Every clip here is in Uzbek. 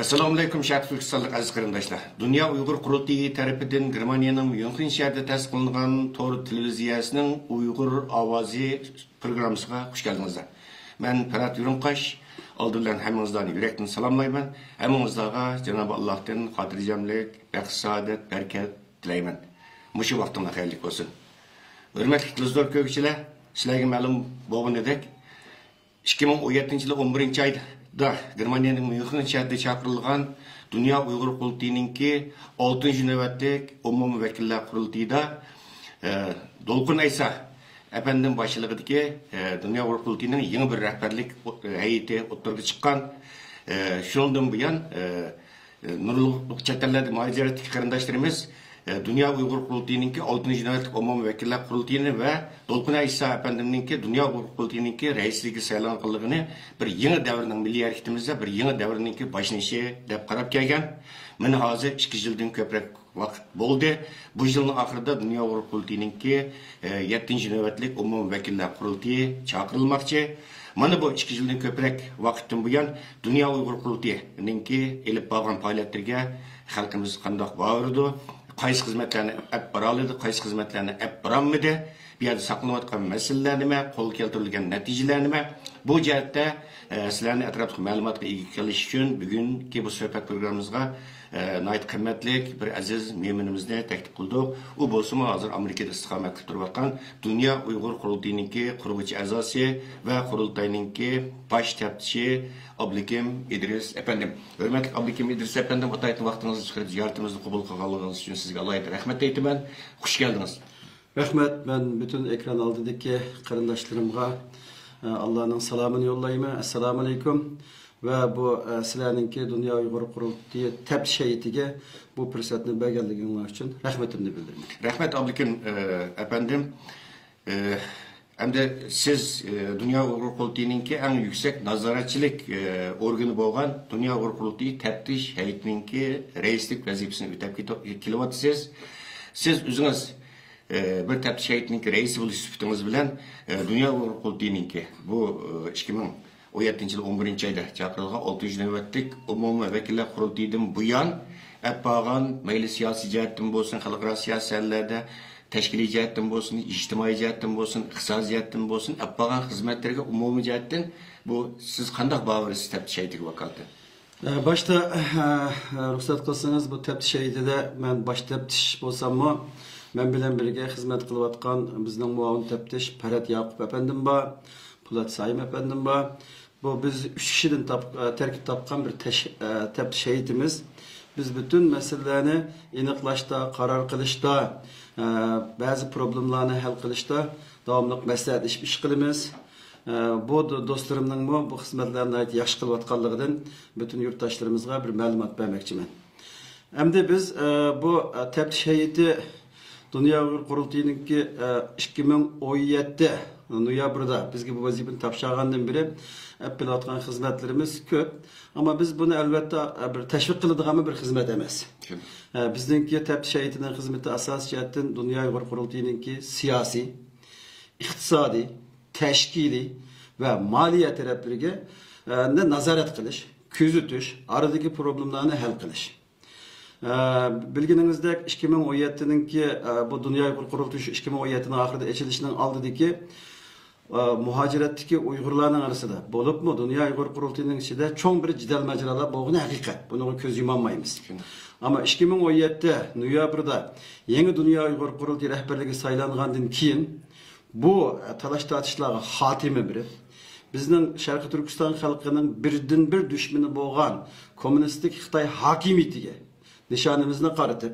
Assalamu alaikum Şarkı Türkistanlık aziz qarindoshlar. Dünya Uyghur Qurultayı tarafından Germaniyaning München shahrida ta'sis qilingan Tor televiziyasining Uyghur ovozi programmasiga xush keldingizlar. Men Ferhat Yurunqash, oldindan hammangizlarni yurakdan salomlayman. Hammangizlarga Janob Allohdan xotirjamlik, baxt, saodat, barakat tilayman. Mushu vaqtingiz xayrli bo'lsin. Hurmatli televizor ko'ruvchilar, sizlarga ma'lum bo'lganidek 2017 yil 11 oyda Germaniyaning München shahrida chaqirilgan Dünya Uyghur Qurultayiningki 6-cı navbatlik umumiy vakillar qurultayida Dolqun Aysa efendim başçılığındaki Dünya Uyghur Qurultayining yeni bir rahbarlik heyeti o'ttirib chiqqan. Shundan buyon nurli chetlardan muajirat qarindoshlarimiz Dünya Uyghur Qurultayiningki 6-cı navbatlik umumiy vakillar qurultayini va Dolqun Aysa efendimninki Dünya Uyghur Qurultayiningki raisligi saylanganligini bir yeni davrning milliy hareketimizda bir yeni davrninki boshlanishi deb qarab kelgan. Mana hozir 2 yildan ko'proq vaqt bo'ldi. Bu yilning oxirida Dünya Uyghur Qurultayiningki 7-ci navbatlik umumiy vakillar qurultayi chaqirilmoqchi. Mana bu 2 yildan ko'proq vaqtdan buyon Dünya Uyghur Qurultayininki elib borgan faoliyatlarga xalqimiz qandoq bordi? Qaysi xizmatlarni olib bora oldi, qaysi xizmatlarni olib borolmadi, bu yerda saqlanayotgan masalalar nima, qo'l keltirilgan natijalar nima? Bu jihatda sizlarni atrofli ma'lumotga ega qilish uchun bugungi bu suhbat programmamizga nihoyat qimmatli bir aziz mehmonimizni taklif qildik. U bo'lsa-mu hozir Amerikada istiqomat qilib turayotgan Dünya Uyghur Qurultayiningki quruvchi a'zosi va qurultayiningki bosh taftishi Abdukim İdris efendim. Hürmetli Abdukim İdris efendim, otaytın vaxtınızı çıkarıp ziyaretimizi kabul kılganlığınız için sizge Allah'a rahmet eytimen. Hoş geldiniz. Rahmet, ben bütün ekran altındaki qarindoshlarımga Allah'ın salamını yollayayım. Assalamu alaikum. Ve bu sizlerinki Dünya Uyghur Qurultayı tepsi heyetiga bu fırsatını berganligingiz için rahmetimni bildiriyorum. Rahmet Abdukim efendim. Hem de siz Dünya Uyghur Qurultayiningki en yüksek nazoratchilik organı bo'lgan Dünya Uyghur Qurultayı teftiş heyetininki reislik vazifasini o'tab kelyapsiz. Siz o'zingiz bir teftiş heyetininki reisi bo'lish sifatingiz bilan Dünya Uyghur Qurultayiningki bu 2017 yil 11 oyda chaqirilgan 6-cı navbatlik umumiy vakillar qurultayidan buyon bo'lgan mayli siyosiy jihatdan bo'lsin, xalqaro siyosatlarda teşkili cihetten olsun, ictimai cihetten olsun, iqtisadi cihetten olsun, yapılan hizmetlerine umumi cihetten bu siz kandak bağırız tepti şehitlik vakaltı? Başta ruhsat kılsanız bu tepti şehidi de ben baş teptiş olsam mı ben bilen birge hizmet kılıvatkan bizden muavin teptiş Ferhat Yakup efendim var, Polat Sayım efendim var. Bu biz 3 kişiden terkip tapkan bir tepti şehitimiz. Biz bütün meselelerini iniqlaşta, karar kılışta, bazı problemlerini hal kılışta davamlı məsləhətləşib iş qılımız. Bu dostlarımның bu xizmətlərini ait yaxşı qılıyatqanlığından bütün yurttaşlarımızga bir məlumat verməkçimen. Hem de biz bu teptiş heyeti Dünya Uyghur Qurultayiningki 2017 noyabrda bizge bu vazifeni tapşırgandan beri hep bilayotgan hizmetlerimiz köp. Ama biz bunu elbette bir teşvik kılıdığımı bir hizmet emas. Bizdeki teptiş heyetinin hizmeti asas cihetten Dünya Uyghur Qurultayiningki siyasi, iqtisadi, teşkili ve maliye taraflarına nazaret kılış, küzütüş, aradaki problemlerini hal kılış. Bilginizde 2017'ninki bu Dünya Uyghur Qurultayı 2017'nin ahirde açılışının aldıdaki muhaciretteki Uygurların arasında bolup mu Dünya Uyghur Qurultayının içinde çok bir cidal maceralar boğunu hakikat. Bunu köz yumanmayız. Ama 2017'de noyabrda yeni Dünya Uyghur Qurultayı rehberliği saylanğandan keyin bu talaş tartışmalara hatimi biri. Bizning Sharqi Turkiston xalqining birdan bir düşmanı bo'lgan kommunistik Xitoy hokimiyatiga nishonimizni qaratib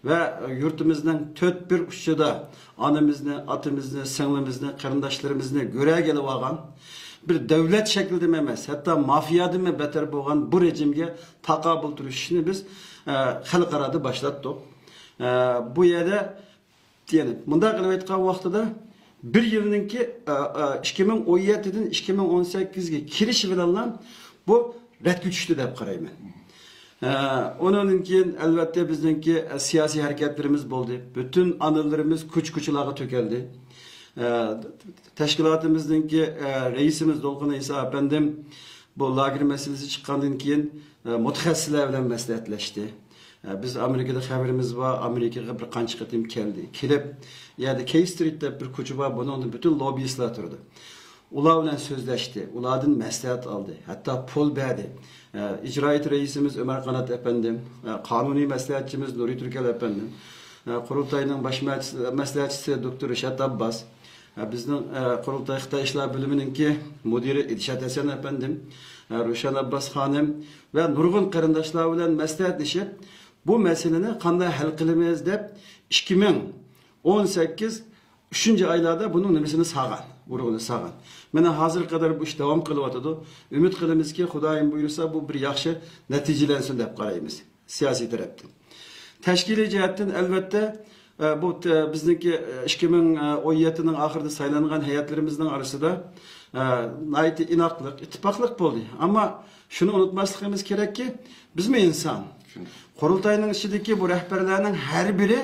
ve yurtimizning to'rt bir uçida anamizni, atimizni, singlimizni, qarindoshlarimizni göre gelib olgan bir devlet şeklinde emas, hatta mafiyadan beter bo'lgan bu rejimge taqabul turishni biz xalqarada başlattık. Bu yerda yani bunda qilib aytgan vaqtida bir yılınki 2017'den 2018'ge kiriş bilan bu retki düştü deb qarayman. Onun keyin elbette bizdeki siyasi hareketlerimiz oldu. Bütün anılarımız kuch-kuchlarga tökeldi. Teşkilatımızdaki reisimiz Dolqun Aysa efendim bu lager meselesi çıkkandan keyin mutaxassislar bilan maslahatlashdi. Biz Amerikada xabarimiz var, Amerikaga bir qancha qatim keldi. Kelib, yani K Street'te bir ko'cha var, bunun bütün lobbyistlar turdi. Ular bilan so'zlashdi, ulardan maslahat oldi, hatto pul berdi. İcraiyat reisimiz Ömer Kanat efendim, kanuni maslahatchimiz Nuri Türkel efendim, Qurultayning baş maslahatchisi Doktor Rishad Abbas, bizning Qurultay Xitoy ishlar bo'limininki mudiri İdşat Hasan efendim, Ruşan Abbas Hanım ve nurg'un qarindoshlar bilan maslahatlashib, bu meseleni qanday hal qilamiz deb 2018 3. aylarda bunun nimasini sağan, urug'ini sağan. Mana hozir kadar bu iş devam qilyotadi. Umid qilamizki, Xudoyim buyursa bu bir yaxshi natijalansin deb qaraymiz siyosiy tarafdan. Tashkiliy jihatdan albatta bu bizniki 2017'ning oxirida saylangan heyetlerimizning arasida inoqlik, ittifoqlik bo'ldi. Ammo shuni unutmasligimiz kerakki, bizmi inson. Qurultayning ichidagi bu rahbarlarning har biri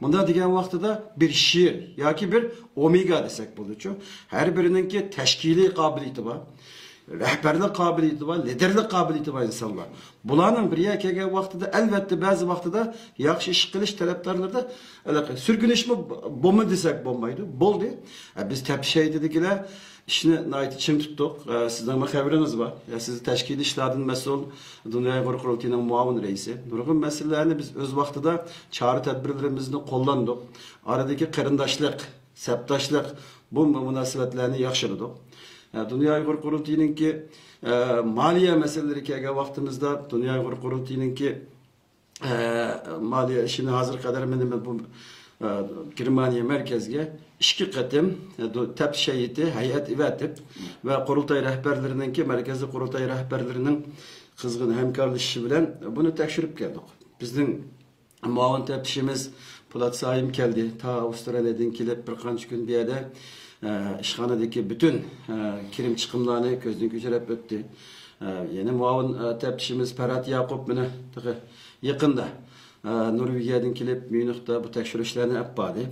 bunda degan vaqtida bir şiir yoki bir omega desak bo'lachu. Har birininki tashkiliy qobiliyati bor, rahbarlik qobiliyati bor, liderlik qobiliyati bor insonlar. Bularning birga kelgan vaqtida albatta ba'zi vaqtida yaxshi ish qilish tarafdorlarda surgunishmi bo'lma desak bo'lmaydi. Bo'ldi. Biz tapishaydigilar ishni nayt chim tutdik. Sizning xabaringiz bor. Siz tashkiliy ishlardan mas'ul Dunyo Uyg'ur qurultiyining muavin raisi. Nurg'un masalalarni biz o'z vaqtida chora tadbirlarimizni qo'llandik. Aradagi qarindoshlik, sabdoshlik bu munosabatlarni yaxshiladik. Dunyo Uyg'ur qurultiyininki maliya masalalari kelgan vaqtimizda Dunyo Uyg'ur qurultiyininki maliya ishini hozir qadar bu Germaniya merkezge 2 qatim tapish heyeti hayat ivatib ve qurultay rahbarlarininki merkezi qurultay rahbarlarining qizg'in hamkorlashishi bilan buni tekshirib keldik. Bizning muavin tapishimiz Polat Saim keldi. Ta Avustraliyadan kelib bir qancha kun bu yerda ishxonadagi bütün kirim chiqimlarni ko'zdan kechirib o'tdi. Yeni muavin tapishimiz Parat Yaqub buni yaqinda Norvegiyadan kelib Myunxda bu tekshirishlarni olib bordi.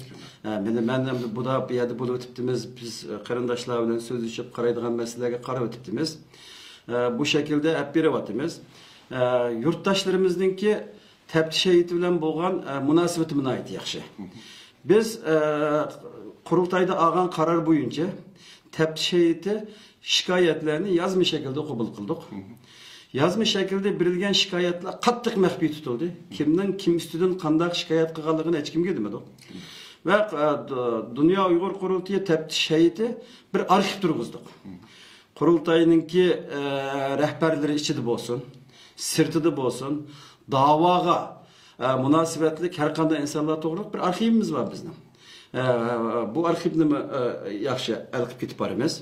Men bu da bu yerda bo'lib o'tibdimiz. Biz qarindoshlar bilan so'zlashib qaraydigan masalalarga qarab o'tibdimiz. Bu şekilde olib beryapmiz. Yurtdoshlarimizningki taftish heyeti bilan bo'lgan munosabati nihoyat yaxshi. Biz qurultayda olgan qaror bo'yicha taftish heyeti shikoyatlarni yozma shaklda qabul qildik. Yazma şekilde berilgan shikoyatlar qattiq maxfiy tutildi. Kimdan kim ustidan qanday shikoyat qilganligini hech kimga demadik. Ve Dunyo Uyg'ur qurultiyi taftish heyeti bir arxiv turg'izdik. Qurultayninki rahbarlari ichida bo'lsin, sirtida bo'lsin, da'voga munosabatli har qanday insonlar to'g'riliq bir arxivimiz var bizning. Bu arxivni yaxshi olib ketib boramiz.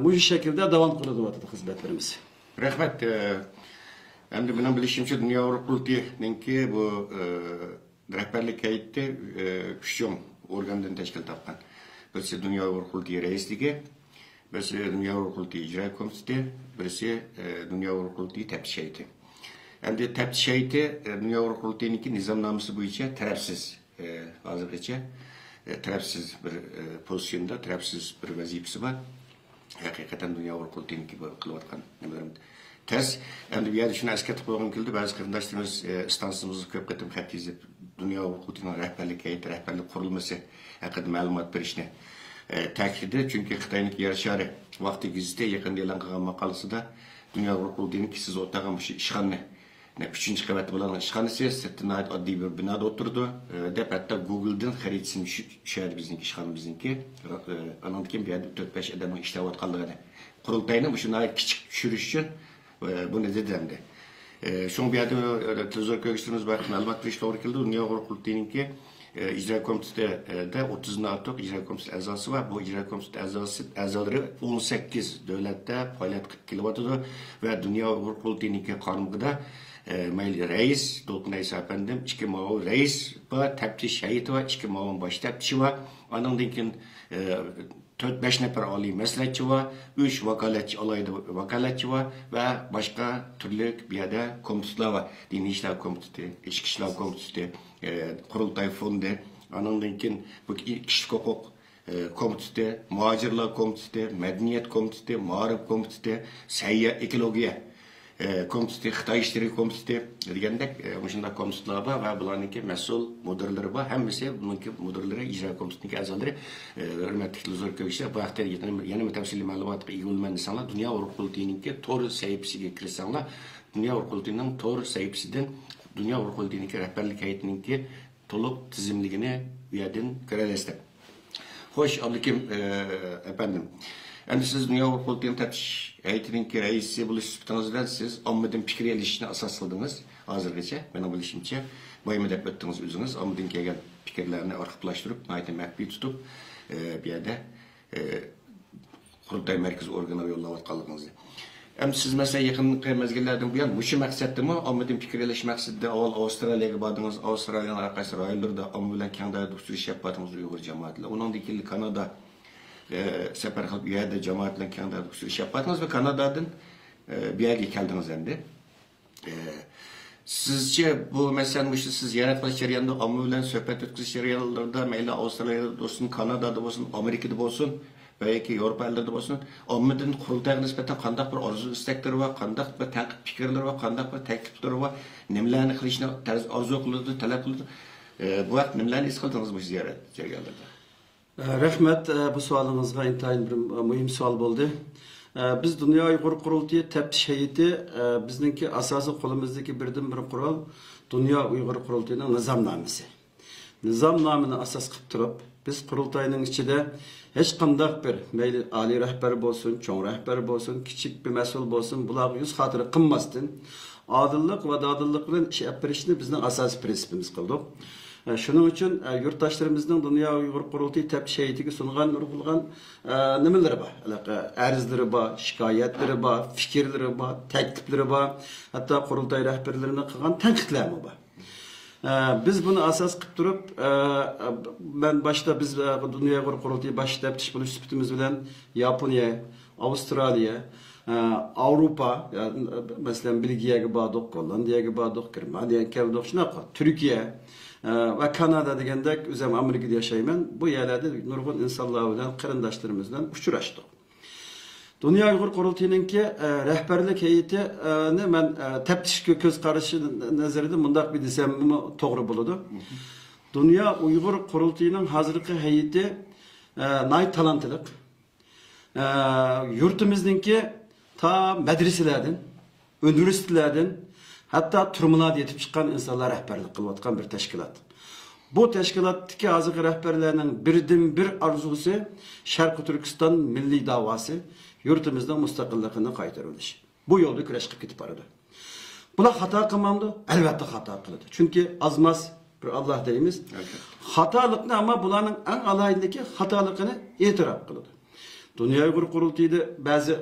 Bu şekilde devam qilyapti xizmatlarimiz. Rahmat. Endi benim bilishimcha Dunyo Uyg'ur qurultiyininki bu rahbarlik heyeti 3 organdan tashkil topgan. Birisi Dunyo Uyg'ur qurultiyi raisligi, birisi Dunyo Uyg'ur qurultiyi ijro komiteti, birisi Dunyo Uyg'ur qurultiyi taftish heyeti. Endi taftish heyeti Dunyo Uyg'ur qurultiyininki nizomnomasi bo'yicha tarafsiz, hozirgacha tarafsiz bir pozisyonda, tarafsiz bir vazifasi bor. Hakikaten Dunyo Uyg'ur qurultiyininki qilayotgan nimalarim tez. Endi bu yerda shuni eslatib qo'ygim keldi. Ba'zi qarindoshlarimiz stansiyamizga ko'p qatim xat yozib Dunyo Uyg'ur qurultiyining rahbarlik heyeti, rahbarlik qurilmasi haqida ma'lumot berishni ta'kidladi. Chunki Xitoyning yer shari vaqti gazetida yaqinda e'lon qilgan maqolasida Dunyo Uyg'ur qurultiyininki siz o'tgan shu ishxona 3. qavat bilan ishxonasi sirtdan oddiy bir binoda o'tirdi deb hatto Google'dan xaritasini tushirdi bizniki ishxonamizniki. Andan keyin bu yerda 4-5 odamning ishlayotganligini qurultayni shunday kichik tushirish uchun buni dedimdi. Şun bir yerda televizor ko'rishimiz bor, ma'lumot berish to'g'ri keldi. Dunyo Uyg'ur qurultiyininki ijro komitetida 30dan ortiq ijro komiteti a'zosi var. Bu ijro komiteti a'zolari 18 davlatda faoliyat qilib kelyapti ve Dunyo Uyg'ur qurultiyininki qonunida mayli reis, Dolqin Aysa efendim, 2 muavin reis va taftish heyeti va 2 muavin bosh taftishi va andan keyin 4-5 nafar oliy maslahatchi va 3 vakolatchi, alayda vakolatchi ve başka türlü bir yerda komitetlar var. Diniy ishlar komiteti, ichki ishlar komiteti, qurultay fondi, andan keyin bu kishilik huquq komiteti, muhacirlar komiteti, medeniyet komiteti, ma'rif komiteti, sayya ekologiya komiteti, Xitoy işleri komiteti degandek shunday komitetlar bor va bularningki mas'ul mudirlari bor. Hammasi buningki mudirlari, ijro komitetining a'zolari, hurmatli Luzorkovich, bu haqda yana tafsiliy ma'lumotga ega bo'lgan insonlar Dunyo urug' qurultiyiningki to'r sahifasiga kirsanglar, Dunyo urug' qurultiyining to'r sahifasidan Dunyo urug' qurultiyiningki rahbarlik hay'atininki to'liq tizimligini bu yerdan ko'ra olasizlar. Xo'sh, Abdukim efendim. Endi siz Dunyo urug' qurultiyining taftish hay'atininki raisi bo'lish sifatingizdan siz ommadan fikr elishishni asos qildingiz. Hozirgacha meni bilishimcha boyima deb o'tdingiz o'zingiz ommadan kelgan fikrlarni arxivlashtirib, maxfiy tutib, bu yerda qurultay markaziy organlariga yo'llayotganligingizni. Endi siz mesela yaqin mezgillardan buyon shu maqsaddami ommadan fikr elish maqsadida avval Avstraliyaga bordingiz, Avstraliyaning har qaysi rayonlarida omma bilan keng doirada uchrashish yapyapsiz Uyg'ur jamoatlar. Undan keyin Kanada safar qilib bu yerda jamoat bilan keng doirada uchrashish yapyapsiz va Kanadadan bu yerga keldingiz endi. Sizce bu mesela siz yaratma jarayonida omma bilan suhbat o'tkazish jarayonlarida mayli Avstraliyada bo'lsin, Kanadada bo'lsin, Amerikada bo'lsin, belki Avrupalarda bo'lsin, ommadan qurultayga nisbatan qanday bir orzu istaklari va qanday bir tanqid fikrlari va qanday bir takliflari va nimalarni qilishni orzu qiladi, talab qiladi. Bu vaqt nimalarni his qildingiz bu ziyorat jarayonlarida? Rahmat, bu savolingizga intayin bir muhim savol bo'ldi. Biz Dunyo Uyg'ur qurultiyi taftish hay'ati bizningki asosiy qo'limizdagi birdan-bir qurol Dunyo Uyg'ur qurultiyining nizomnomasi. Nizomnomani asos qilib turib, biz qurultayning ichida hech qanday bir mayli oliy rahbar bo'lsin, cho'ng rahbar bo'lsin, kichik bir mas'ul bo'lsin, bular yuz xotira qilmasdan odillik va dodillik bilan ish olib berishni bizning asosiy prinsipimiz qildik. Shuning uchun yurtdoshlarimizning Dunyo Uyg'ur qurultiyi taftish hay'atiga sungan nurg'ulgan nimalari bor? Arzlari bor, shikoyatlari bor, fikrlari bor, takliflari bor, hatto qurultay rahbarlarining qilgan tanqidlari bor. Biz bunu asas qilib turib, ben başta biz Dunyo Uyg'ur qurultiyi baş taftish bo'lish sifatimiz bilan Yaponiya, Avstraliya, Avrupa, mesela Belgiyaga bordik, Gollandiyaga bordik, Germaniyaga keldik, shunaqa, Turkiya ve Kanada degandek, o'zim Amerikada yashayman. Bu yerlarda nurg'un insonlar bilan, qarindoshlarimiz bilan uchrashdik. Dunyo Uyg'ur qurultiyininki rahbarlik hay'atini men taftishga ko'z qarashi nazarida mundaq bir desam to'g'ri bo'ladi. Dunyo Uyg'ur qurultiyining hozirgi hay'ati nay talantliq. Yurtimizningki ta madrasalardan, universitetlardan, hatto turmalarda yetib chiqqan insonlar rahbarlik qilayotgan bir tashkilot. Bu tashkilotdagi hozirgi rahbarlarning birdan-bir orzusi Sharq Turkiston milliy da'vosi, yurtimizning mustaqilligini qaytarilish. Bu yo'lda kurash qilib ketib boradi. Bular xato qilmamdi? Albatta xato qiladi. Chunki azmas bir Alloh deymiz. Xatolikni ama bularning eng alohidagi xatoligini e'tirof qiladi. Dunyo Uyg'ur qurultiyida ba'zi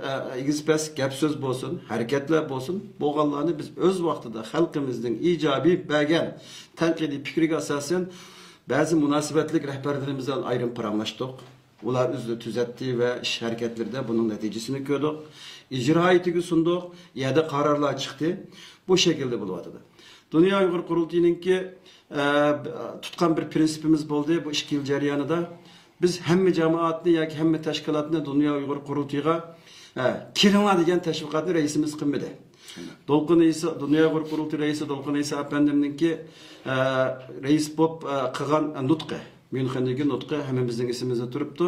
egizpas gap so'z bo'lsin, harakatlar bo'lsin, bo'lganlarni biz o'z vaqtida xalqimizning ijobiy bergan tanqidiy fikriga asosan ba'zi munosabatli rahbarlarimizdan ayrim paramlashdik. Ular o'zini tuzatdi va ish harakatlarida buning natijasini ko'rdik. Ijro hay'atiga sundik, yerda qarorlar chiqdi. Bu shaklda bo'lyapti. Dunyo Uyg'ur qurultiyininki tutgan bir prinsipimiz bo'ldi bu 2 yil jarayonida. Biz hamma jamoatni yoki hamma tashkilotni Dunyo Uyg'ur qurultiyiga kiringlar degan tashviqotni raisimiz qilmadi. Dolqin Isa, Dunyo Uyg'ur qurultiyi raisi Dolqin Isa apandimninki rais bo'lib qilgan nutqi, Münxendagi nutqi hammamizning esimizda turibdi.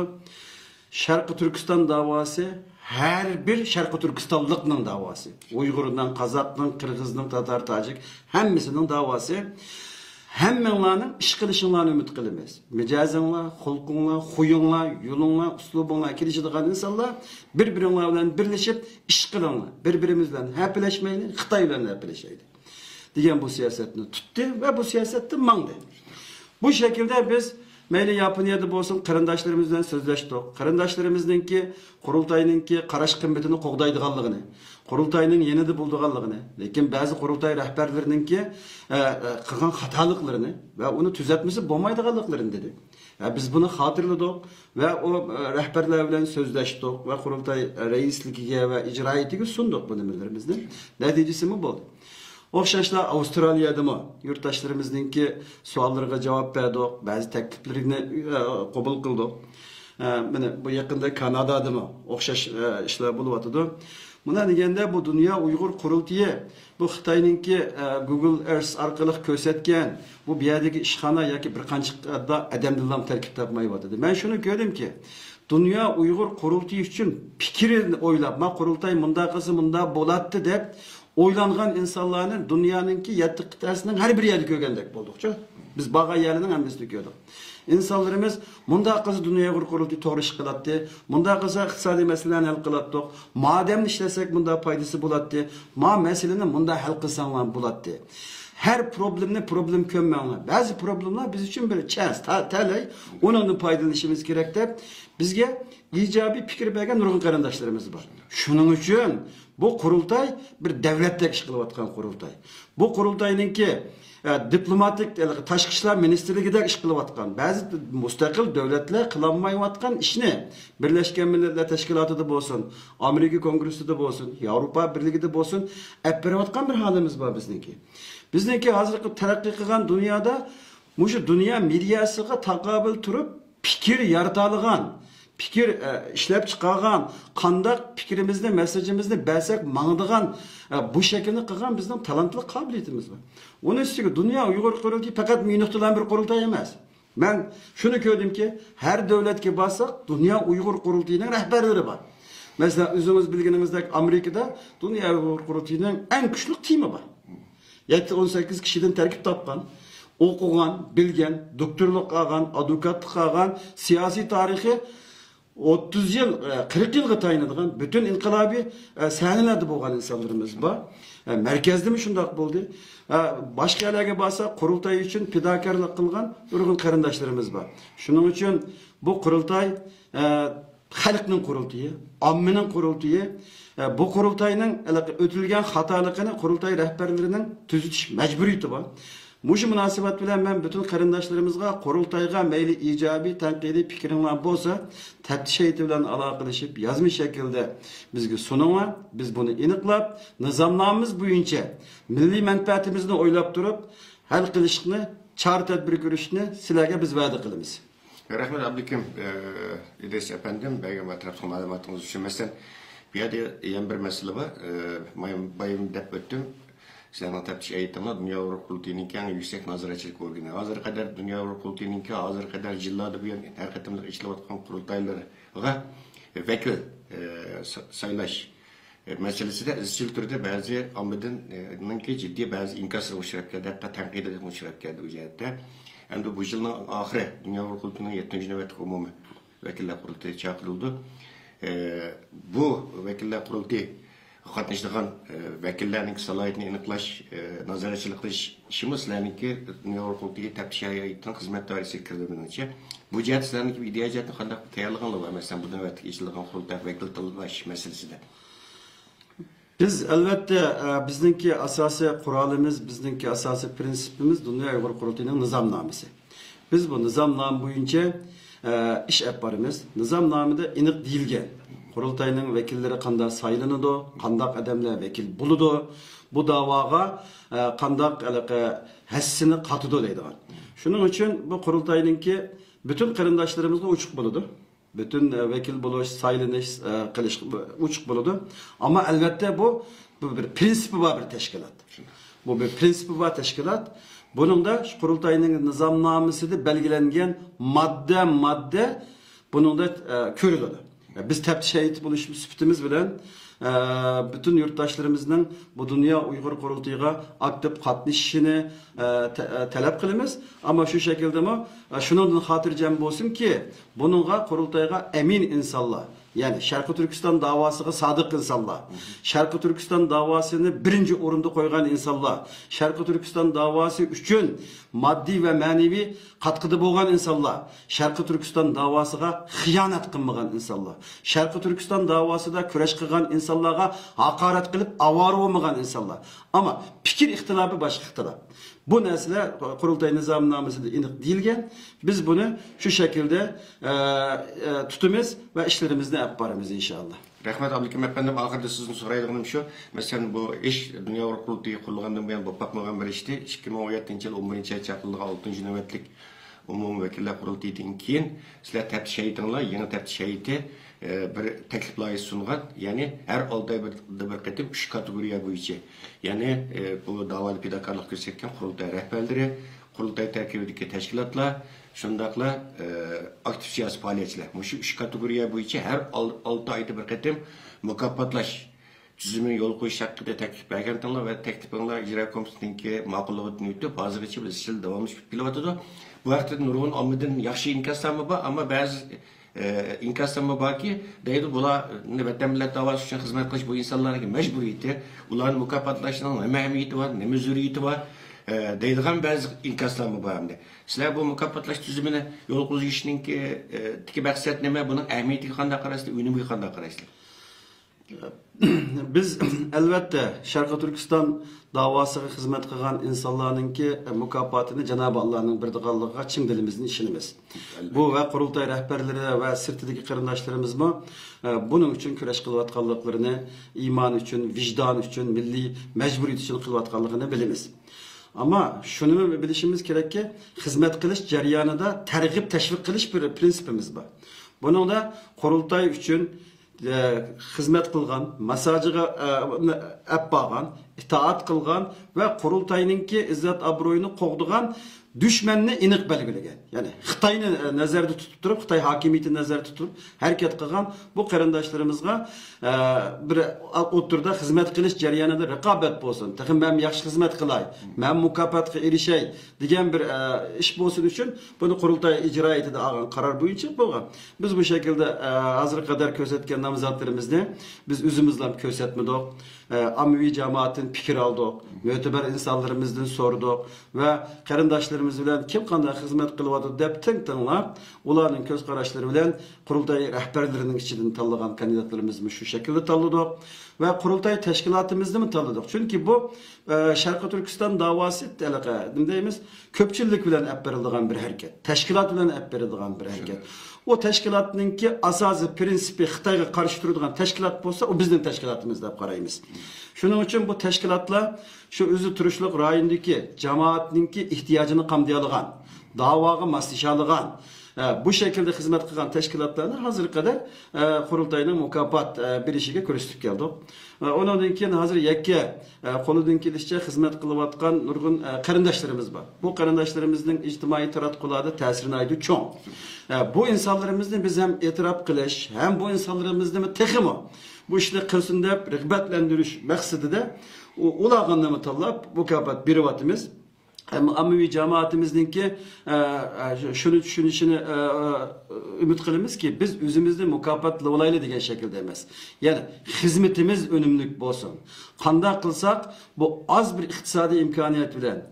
Sharq Turkiston da'vosi her bir Sharq Turkistonlikning da'vosi. Uyg'urdan, Qozoqdan, Qirg'izdan, Tatar, Tojik hammasining da'vosi. Hammanglarning ish qilishinglarni umid qilamiz. Mijozinglar, xulqinglar, xuyinglar, yo'linglar, uslubinglar kelishadigan insonlar bir-biringlar bilan birlashib ish qilinglar. Bir-birimiz bilan haplashmaydi, Xitoy bilan haplashaydi. degan bu siyosatni tutdi va bu siyosatni mangdi. Bu şekilde biz mayli Yaponiyada bo'lsin qarindoshlarimiz bilan so'zlashdik. Qarindoshlarimizningki qurultayninki qarash qimmatini qo'g'daydiganligini, qurultayning yanida bo'ldiganligini, lekin ba'zi qurultay rahbarlarininki qilgan xatoliklarini va uni tuzatmasi bo'lmaydiganliklarini dedi. Biz bunu hatırladık ve o rehberler bilen sözleştik ve qurultay reisligiga ve icraiyetiga sunduk bu nimalarimizni. Neticesi mi bo'ldi? O'xshashlar Avstraliyada mı? Yurtdoshlarimizningki savollarga javob berdik, ba'zi takliflarni qabul qildik. Bu yakında Kanada'da mı? Okşaş işler buluvatıdı. Buna degende bu Dünya Uygur Kurultayı bu Xitayninki Google Earth arkalık kösetken bu bir yerdeki işxana yoki bir qancha da adamdan terkip tapmayıvadı. Ben şunu gördüm ki Dünya Uygur Kurultayı için fikrini oylap, ma Kurultay munda qilsa munda bo'latdi deb o'ylangan insonlarning dunyoninki 7 qit'asining har bir yerida ko'rgandek bo'ldik-chi. Biz bağa yerinin hammasini ko'rdik. İnsanlarımız munda qilsa Dünya Uygur Kurultayı to'g'ri ish qiladi, munda qilsa iqtisodiy masalalarni hal qiladi. Madem ishlasak munda foydasi bo'ladi, ma masalani munda hal qilsanglar bo'ladi. Her problemni problem ko'rmanglar. Bazı problemler biz için bir chance, talay, onun faydalanishimiz kerak deb bizga ijobiy fikr bergan nurg'un qarindoshlarimiz bor. Shuning uchun bu qurultay bir davlatdek ish qilayotgan qurultay. Bu qurultayninki diplomatik tashqi ishlar ministrligida ish qilayotgan, ba'zi mustaqil davlatlar qilolmayotgan ishni Birleşken Milletler Teşkilatı'da bo'lsin, Amerika Kongresi'de bo'lsin, Avrupa Birliği'de bo'lsin, olib berayotgan bir halimiz var bizniki. Bizniki hozirgi taraqqiy qilgan dunyoda mushu dunyo mediasiga taqobil turib fikr yaratadigan, fikir ishlab chiqargan, qanday fikrimizni, mesajimizni bersak mangdigan bu shaklni qilgan bizning talantli qobiliyatimiz bor. Onun üstüne Dünya Uygur Kurultayı fakat münihtilen bir kurultay emas. Ben şunu gördüm ki her devletke bassak Dünya Uygur Kurultayı'nın rehberleri var. Mesela özünüz bilginimizdeki Amerika'da Dünya Uygur Kurultayı'nın en güçlü timi var. 7-18 kişiden terkip tapkan, okugan, bilgen, doktorluk algan, advokatlık algan, siyasi tarihi 30 yıl, 40 yılga tayinadigan bütün inkılabi sahnelerde bo'lgan insanlarımız var. Merkezde mi şundak buldu? Başka yerlerge basa kurultay için fidakarlık kılgan nurg'un qarindoshlarimiz var. Şunun için bu kurultay halkning kurultayı, ammening kurultayı, bu kurultayning ötülgen hatalıkını kurultay rehberlerinin tuzitish majburiyati var. Muşu münasebet bilen ben bütün qarindoshlarımızga qurultayga meyli ijobiy tanqidiy fikringlar bo'lsa, taftish heyeti bilan aloqalashib, yozma shaklda bizga suninglar. Biz buni aniqlab, nizomlarimiz bo'yicha milliy manfaatimizni o'ylab turib, hal qilishni, chora tadbir ko'rishni sizlarga biz va'da qilamiz. Rahmet Abdülkim, İdris efendim, belki etraflı malumatınız için mesela bir yerde yan bir mesele var. Bayım dep öttüm. Sen tepkiş eğitimle Dünya Uygur Kurultayı'nın en yüksek nazaretçilik organı. Hazır kadar Dünya Uygur Kurultayı'nın hazır kadar yıllarda bir her katımlık işlevatkan kurultayları vekil saylaş meselesi de izcil türde bazı amedinin ki ciddi bazı inkasır uçurak geldi, hatta tenkit edip uçurak geldi bu cihette. Hem de bu yılın ahire Dünya Uygur Kurultayı'nın 7. nöbet umumi vekiller kurultayı çağrıldı. Bu vekiller kurultayı qatnashgan vakillarning salohiyatini aniqlash, nazoratchilik qilish ishimiz sizlarniki Dünya Uygur Kurultayı'ga taftish hay'atining xizmat doirasiga kirdi menimcha. Bu jihat sizlarniki ideya jihatdan qanday tayyorlig'inglar var masalan bu navbatdagi ishlangan qurultay vakil tanlash masalasida. Biz elbette bizdeki asasi kuralımız, bizdeki asasi prensipimiz Dünya Uygur Kurultayı'nın nizamnamesi. Biz bu nizamname boyunca iş yaparımız. Nizamnamede iniq deyilgen. Kurultayının vekilleri qanday saylanıdı, qanday adamlar vekil buludu, bu davaga qanday hassini qatıdı deydi. Şunun için bu kurultayınki bütün qarindoshlarımızga uçuk buludu. Bütün vekil buluş, saylanish qilish uçuk buludu. Ama elbette bu bir prensipi var bir teşkilat. Bu bir prensipi var teşkilat. Bunun da kurultayının nizamnamesinde belgilengen madde bunun da körülüdü. Biz teftiş heyeti buluş süpütümüz bilen bütün yurttaşlarımızın bu Dünya Uygur Kurultayı'na aktif katılışını talep kılımız. Ama şu şekilde mi? Şunun hatırlayacağım olsun ki bununla Kurultayı'na emin insanlar. Yani Şarkı Türkistan davasına sadık insanlar. Şarkı Türkistan davasını birinci orunda koygan insanlar. Şarkı Türkistan davası üçün maddi ve manevi katkıda bulgan insanlar. Şarkı Türkistan davasına hıyanet kılmagan insanlar. Şarkı Türkistan davasında küreş kılgan insanlara hakaret kılıp avar olmagan insanlar. Ama fikir ihtilafı başka ihtilaf. Bu nesile kurultay nizamnamesinde iniq deyilgen. Biz bunu şu şekilde tutumuz ve işlerimizde yaparız inşallah. Rahmet Abdülkim efendim, ahırda sizin soraydıgınım şu. Mesela bu iş Dünya Uygur Kurultayı kurulgandan buyan bu bakmagan bir işti. 2017 yıl 11. çapıldığı 6. nöbetlik umumvekiller qurultaydan keyin sizlar taftish heytinglar yangi taftish heyti bir taklif loyihasi sungan. Ya'ni har 6 oyda bir qatim 3 kategoriya bo'yicha. Ya'ni bu da'voli fidokorlik ko'rsatgan qurultay rahbarlari, qurultay tarkibidagi tashkilotlar, shundaqla aktiv siyosiy faoliyatchilar. Shu 3 kategoriya bo'yicha har 6 oyda bir qatim mukofotlash tüzümünü yol qo'yish haqida taklif berganlar va takliflar ijro komitetininki ma'qullig'idan o'tib, hozirgacha biz ishlar davom etib kelyapti. Bu vaqtda nurg'un ommadan yaxshi inkoslar bor, ammo ba'zi inkoslar borki, deydi bular vatan millat da'vosi uchun xizmat qilish bu insonlarga majburiyati, ularni mukofotlashning nima ahamiyati bor, nima zurriyati bor deydigan ba'zi inkoslar bor hamda. Sizlar bu mukofotlash tuzumini yo'l qo'yishninki maqsad nima, buning ahamiyatiga qanday qarasizlar, unimiga qanday qarasizlar? Biz elbette Şarkı Türkistan davasına hizmet kılan insanlarınki mükafatını Cenab-ı Allah'ın birdiğallığa çin dilimizin işinimiz. Bu ve kurultay rehberleri ve sırtındaki kırındaşlarımız mı bunun için küreş kılvatkallıklarını, iman için, vicdan için, milli mecburiyet için kılvatkallıklarını bilimiz. Ama şunu bilişimiz gerek ki hizmet kılış ceryanında tergip teşvik kılış bir prensipimiz var. Bunun da kurultay için hizmet kılgan, masajıga ep bağan, itaat kılgan ve kurultayınki izzet abroyunu qoğduğan düşmanını iniq belgilegen. Yani Xitayni nazarda tutup durup, Xitay hakimiyetini nazarda tutup hareket kılgan bu qarindaşlarımızga bir oturda hizmet kılış jarayonida raqobat bo'lsin. Taxim men yaxshi hizmet qilay, men mukofotga erişay degan bir ish bo'lsin uchun buni qurultay ijro etadi olgan qaror bo'yicha bo'lgan. Biz bu şekilde hozir qadar ko'rsatgan nomzodlarimizni biz o'zimizlar ko'rsatmadik. Ammaviy cemaatin fikir aldık, möteber insanlarımızdan sorduk ve qarindaşlarımız bilen kim qanday hizmet kılıvadı dep tinglab, ularning ko'z qarashlari bilen qurultay rahbarlarining ichidan tanlagan kandidatlarimizni şu şekilde tanladık ve qurultay teşkilatımızı mı tanladık? Çünkü bu Şarkı Türkistan davası deyimiz köpçülük bilen ep berildiğin bir hareket, teşkilat bilen ep berildiğin bir hareket. O teşkilatınki asası prensipi Xitayga karşı durduğun teşkilat olsa o bizden teşkilatımız dep qaraymiz. Şunun için bu teşkilatlar şu özü turuşluq rayondaki cemaatninki ihtiyacını qamdayalıgan, davaga maslişalıgan, bu şekilde hizmet kılan teşkilatlarını hazır kadar kurultayının mukafat bir işine körüstüp geldik. Ondan keyin hazır yakka qo'lidan kelishicha xizmat qilayotgan nurg'un qarindoshlarimiz bor. Bu qarindoshlarımızın ijtimoiy taratqularda ta'sirini aydı cho'ng. Bu insonlarimizni biz ham e'tirof qilish, ham bu insonlarimizni texmo bu ishni qilsin deb rag'batlantirish maqsadida ularga tanlab mukofot beryapmiz. Ammaviy cemaatimizdeki şunu ümit kılımız ki biz özümüzde mukafotla olaylı degan şekilde emas. Yani hizmetimiz önümlük bolsun. Qanday qilsak bu az bir iqtisodiy imkoniyat bilan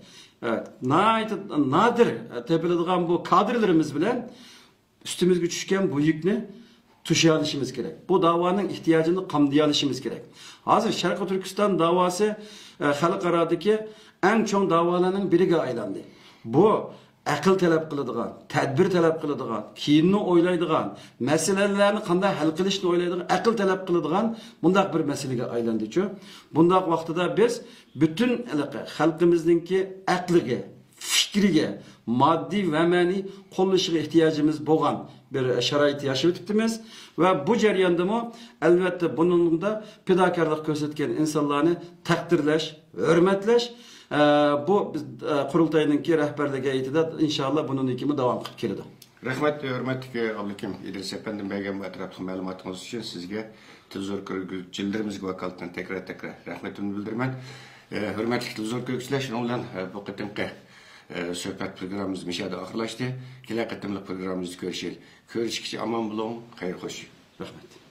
nadir tepeladigan bu kadrlarimiz bilan üstümüzge tushgan bu yükni tuşa alışımız gerek. Bu davanın ihtiyacını qamday alışımız gerek. Hazır Şarkı Türkistan davası xalqaradagi en çok davalarının biriga aylandı. Bu akıl talep kılıdığan, tedbir talep kılıdığan, kiyimini oylaydıgan, meselelerini qanday hal qilishni oylaydıgan, akıl talep kılıdığan bundaq bir meselege aylandı. Bundaq vaqtida biz bütün xalqimizdeki akliga, fikriga, maddi ve mani qo'llashiga ihtiyacımız bo'lgan bir sharoit yashab o'tibmiz ve bu jarayonda mı elbette bunun da fedakarlık ko'rsatgan insonlarni taqdirlash, hurmatlash bu qurultayninki rahbarligi heyetida inşallah bunun hükümü devam qilib keladi. Rahmat, hurmatli Abdukim İdris efendim bergan atrofli ma'lumotingiz uchun sizga televizor ko'ruvchilarimizga vakolatdan tekrar rahmatimni bildiraman. Hurmatli televizor ko'ruvchilar, shuning bilan bu qatimqi suhbat programmamiz mishada oxirlashdi. Kelajak qatimli programmamizni ko'rishaylik. Ko'rishguncha omon bo'ling, xayr xo'sh. Rahmat.